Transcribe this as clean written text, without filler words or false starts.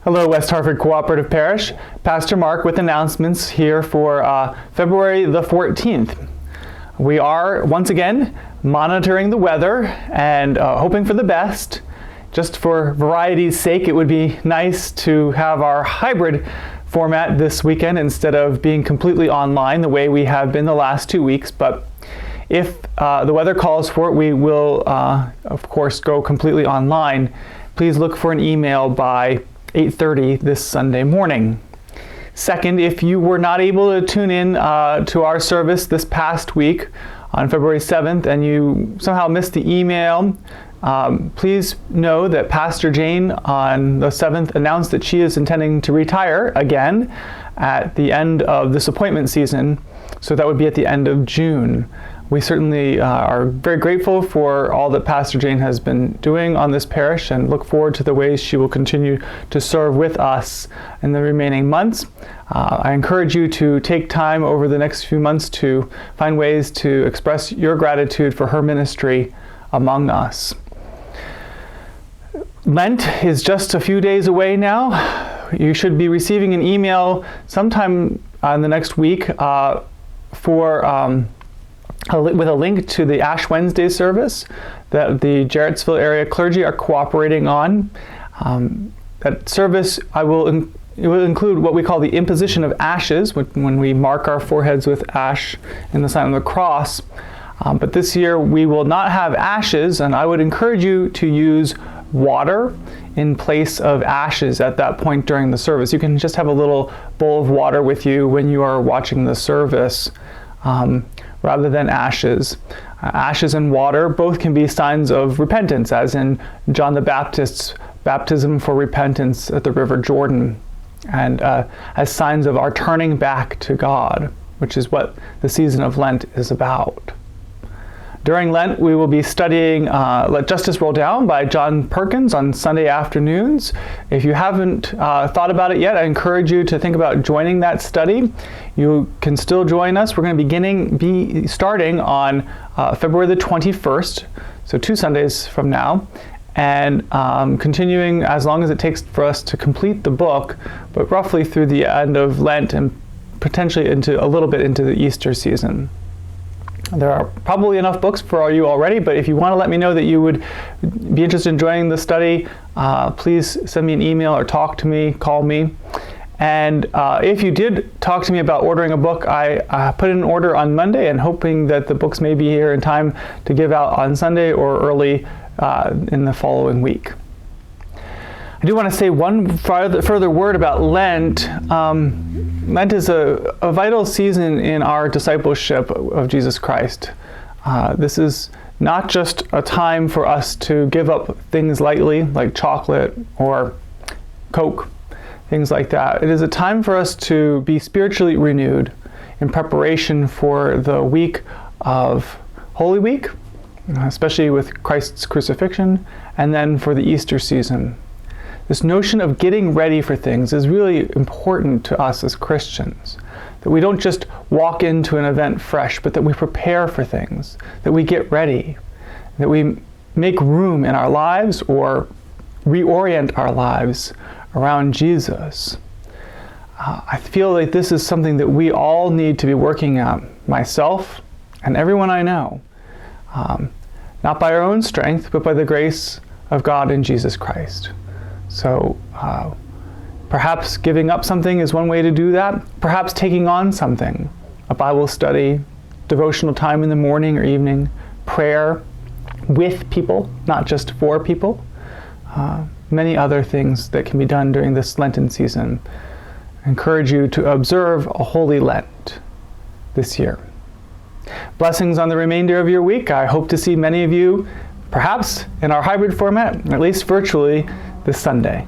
Hello, West Hartford Cooperative Parish. Pastor Mark with announcements here for February the 14th. We are, once again, monitoring the weather and hoping for the best. Just for variety's sake, it would be nice to have our hybrid format this weekend instead of being completely online the way we have been the last 2 weeks. But if the weather calls for it, we will, of course, go completely online. Please look for an email by 8:30 this Sunday morning. Second, if you were not able to tune in to our service this past week on February 7th and you somehow missed the email, please know that Pastor Jane on the 7th announced that she is intending to retire again at the end of this appointment season, so that would be at the end of June. We certainly are very grateful for all that Pastor Jane has been doing on this parish and look forward to the ways she will continue to serve with us in the remaining months. I encourage you to take time over the next few months to find ways to express your gratitude for her ministry among us. Lent is just a few days away now. You should be receiving an email sometime in the next week with a link to the Ash Wednesday service that the Jarrettsville area clergy are cooperating on. That service it will include what we call the imposition of ashes, when we mark our foreheads with ash in the sign of the cross. But this year we will not have ashes, and I would encourage you to use water in place of ashes at that point during the service. You can just have a little bowl of water with you when you are watching the service. Rather than ashes. Ashes and water both can be signs of repentance, as in John the Baptist's baptism for repentance at the River Jordan, and as signs of our turning back to God, which is what the season of Lent is about. During Lent, we will be studying Let Justice Roll Down by John Perkins on Sunday afternoons. If you haven't thought about it yet, I encourage you to think about joining that study. You can still join us. We're going to be starting on February the 21st, so 2 Sundays from now, and continuing as long as it takes for us to complete the book, but roughly through the end of Lent and potentially a little bit into the Easter season. There are probably enough books for you already, but if you want to let me know that you would be interested in joining the study, please send me an email or talk to me, call me. And if you did talk to me about ordering a book, I put in an order on Monday and hoping that the books may be here in time to give out on Sunday or early in the following week. I do want to say one further word about Lent. Lent is a vital season in our discipleship of Jesus Christ. This is not just a time for us to give up things lightly, like chocolate or Coke, things like that. It is a time for us to be spiritually renewed in preparation for the week of Holy Week, especially with Christ's crucifixion, and then for the Easter season. This notion of getting ready for things is really important to us as Christians. That we don't just walk into an event fresh, but that we prepare for things, that we get ready, that we make room in our lives or reorient our lives around Jesus. I feel like this is something that we all need to be working at, myself and everyone I know. Not by our own strength, but by the grace of God in Jesus Christ. So perhaps giving up something is one way to do that. Perhaps taking on something, a Bible study, devotional time in the morning or evening, prayer with people, not just for people. Many other things that can be done during this Lenten season. I encourage you to observe a Holy Lent this year. Blessings on the remainder of your week. I hope to see many of you, perhaps in our hybrid format, at least virtually, this Sunday.